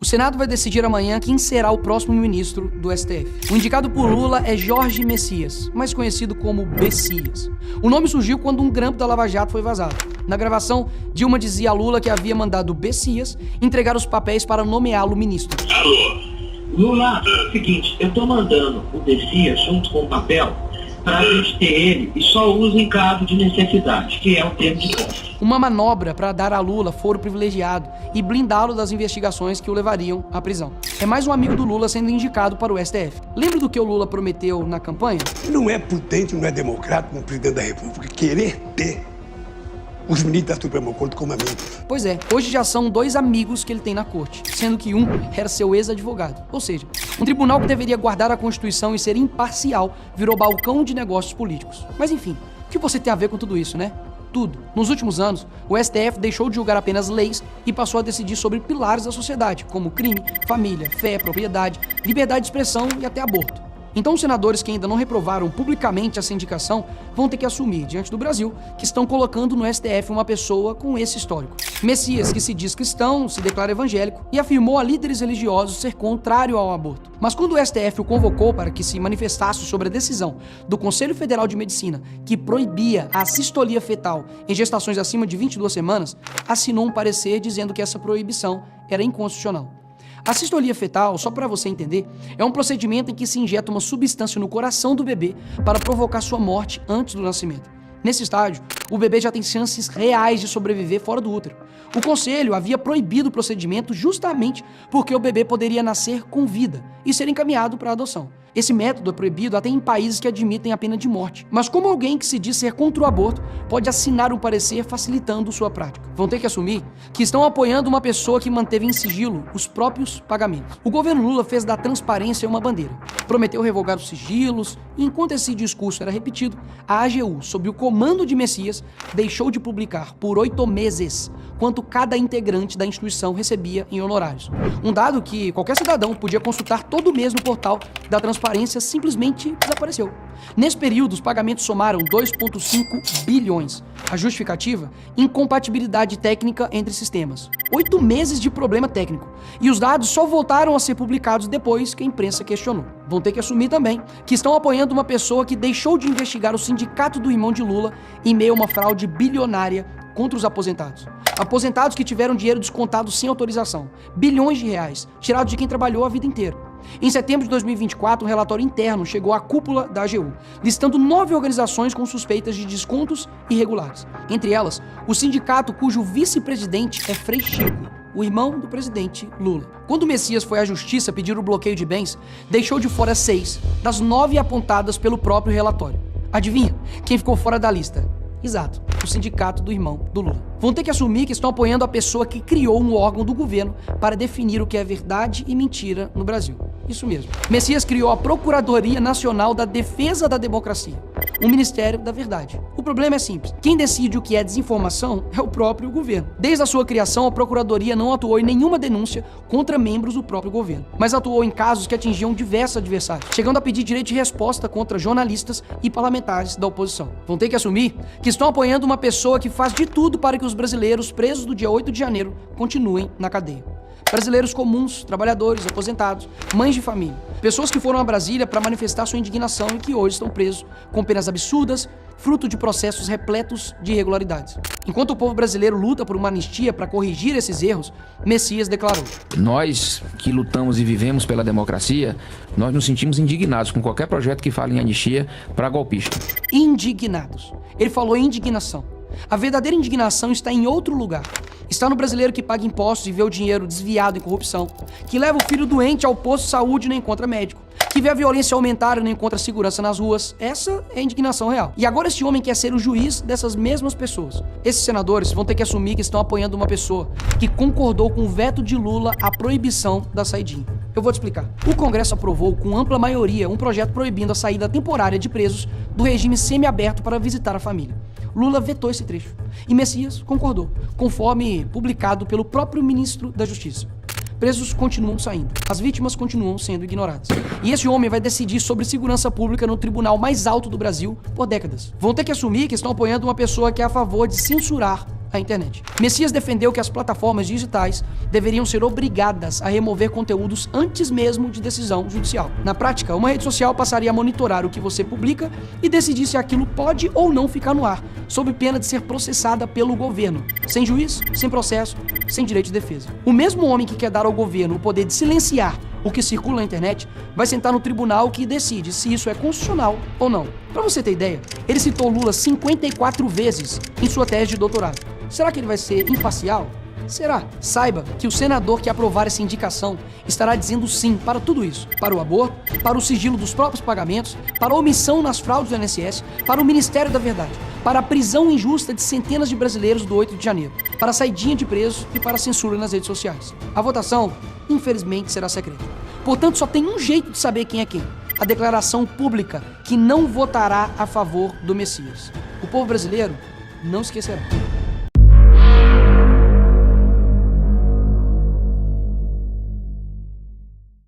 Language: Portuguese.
Senado vai decidir amanhã quem será o próximo ministro do STF. O indicado por Lula é Jorge Messias, mais conhecido como Bessias. O nome surgiu quando um grampo da Lava Jato foi vazado. Na gravação, Dilma dizia a Lula que havia mandado Bessias entregar os papéis para nomeá-lo ministro. Alô? Lula, seguinte, eu tô mandando o Bessias junto com o papel para a gente ter ele e só usa em caso de necessidade, que é o termo de posse. Uma manobra para dar a Lula foro privilegiado e blindá-lo das investigações que o levariam à prisão. É mais um amigo do Lula sendo indicado para o STF. Lembra do que o Lula prometeu na campanha? Não é prudente, não é democrático um presidente da República querer ter os ministros da Suprema Corte como amigos. Pois é, hoje já são 2 amigos que ele tem na corte, sendo que um era seu ex-advogado. Ou seja, um tribunal que deveria guardar a Constituição e ser imparcial virou balcão de negócios políticos. Mas enfim, o que você tem a ver com tudo isso, né? Tudo. Nos últimos anos, o STF deixou de julgar apenas leis e passou a decidir sobre pilares da sociedade, como crime, família, fé, propriedade, liberdade de expressão e até aborto. Então os senadores que ainda não reprovaram publicamente essa indicação vão ter que assumir, diante do Brasil, que estão colocando no STF uma pessoa com esse histórico. Messias, que se diz cristão, se declara evangélico e afirmou a líderes religiosos ser contrário ao aborto. Mas quando o STF o convocou para que se manifestasse sobre a decisão do Conselho Federal de Medicina que proibia a sistolia fetal em gestações acima de 22 semanas, assinou um parecer dizendo que essa proibição era inconstitucional. A sistolia fetal, só para você entender, é um procedimento em que se injeta uma substância no coração do bebê para provocar sua morte antes do nascimento. Nesse estágio, o bebê já tem chances reais de sobreviver fora do útero. O conselho havia proibido o procedimento justamente porque o bebê poderia nascer com vida e ser encaminhado para a adoção. Esse método é proibido até em países que admitem a pena de morte. Mas como alguém que se diz ser contra o aborto pode assinar um parecer facilitando sua prática? Vão ter que assumir que estão apoiando uma pessoa que manteve em sigilo os próprios pagamentos. O governo Lula fez da transparência uma bandeira. Prometeu revogar os sigilos e enquanto esse discurso era repetido, a AGU, sob o comando de Messias, deixou de publicar por 8 meses quanto cada integrante da instituição recebia em honorários. Um dado que qualquer cidadão podia consultar todo mês no portal da transparência simplesmente desapareceu. Nesse período, os pagamentos somaram 2,5 bilhões. A justificativa? Incompatibilidade técnica entre sistemas. 8 meses de problema técnico. E os dados só voltaram a ser publicados depois que a imprensa questionou. Vão ter que assumir também que estão apoiando uma pessoa que deixou de investigar o sindicato do irmão de Lula em meio a uma fraude bilionária contra os aposentados. Aposentados que tiveram dinheiro descontado sem autorização. Bilhões de reais, tirados de quem trabalhou a vida inteira. Em setembro de 2024, um relatório interno chegou à cúpula da AGU, listando 9 organizações com suspeitas de descontos irregulares. Entre elas, o sindicato cujo vice-presidente é Frei Chico, o irmão do presidente Lula. Quando o Messias foi à justiça pedir o bloqueio de bens, deixou de fora 6 das 9 apontadas pelo próprio relatório. Adivinha quem ficou fora da lista? Exato, o sindicato do irmão do Lula. Vão ter que assumir que estão apoiando a pessoa que criou um órgão do governo para definir o que é verdade e mentira no Brasil. Isso mesmo. Messias criou a Procuradoria Nacional da Defesa da Democracia, o Ministério da Verdade. O problema é simples. Quem decide o que é desinformação é o próprio governo. Desde a sua criação, a Procuradoria não atuou em nenhuma denúncia contra membros do próprio governo, mas atuou em casos que atingiam diversos adversários, chegando a pedir direito de resposta contra jornalistas e parlamentares da oposição. Vão ter que assumir que estão apoiando uma pessoa que faz de tudo para que os brasileiros presos do dia 8 de janeiro continuem na cadeia. Brasileiros comuns, trabalhadores, aposentados, mães de família. Pessoas que foram a Brasília para manifestar sua indignação e que hoje estão presos com penas absurdas, fruto de processos repletos de irregularidades. Enquanto o povo brasileiro luta por uma anistia para corrigir esses erros, Messias declarou: Nós que lutamos e vivemos pela democracia, nós nos sentimos indignados com qualquer projeto que fale em anistia para golpista. Indignados. Ele falou indignação. A verdadeira indignação está em outro lugar. Está no brasileiro que paga impostos e vê o dinheiro desviado em corrupção, que leva o filho doente ao posto de saúde e não encontra médico, que vê a violência aumentar e não encontra segurança nas ruas. Essa é a indignação real. E agora esse homem quer ser o juiz dessas mesmas pessoas. Esses senadores vão ter que assumir que estão apoiando uma pessoa que concordou com o veto de Lula à proibição da saidinha. Eu vou te explicar. O Congresso aprovou com ampla maioria um projeto proibindo a saída temporária de presos do regime semiaberto para visitar a família. Lula vetou esse trecho e Messias concordou, conforme publicado pelo próprio ministro da Justiça. Presos continuam saindo, as vítimas continuam sendo ignoradas. E esse homem vai decidir sobre segurança pública no tribunal mais alto do Brasil por décadas. Vão ter que assumir que estão apoiando uma pessoa que é a favor de censurar a a internet. Messias defendeu que as plataformas digitais deveriam ser obrigadas a remover conteúdos antes mesmo de decisão judicial. Na prática, uma rede social passaria a monitorar o que você publica e decidir se aquilo pode ou não ficar no ar, sob pena de ser processada pelo governo, sem juiz, sem processo, sem direito de defesa. O mesmo homem que quer dar ao governo o poder de silenciar o que circula na internet vai sentar no tribunal que decide se isso é constitucional ou não. Para você ter ideia, ele citou Lula 54 vezes em sua tese de doutorado. Será que ele vai ser imparcial? Será? Saiba que o senador que aprovar essa indicação estará dizendo sim para tudo isso. Para o aborto, para o sigilo dos próprios pagamentos, para a omissão nas fraudes do INSS, para o Ministério da Verdade, para a prisão injusta de centenas de brasileiros do 8 de janeiro, para a saidinha de presos e para a censura nas redes sociais. A votação, infelizmente, será secreta. Portanto, só tem um jeito de saber quem é quem. A declaração pública que não votará a favor do Messias. O povo brasileiro não esquecerá.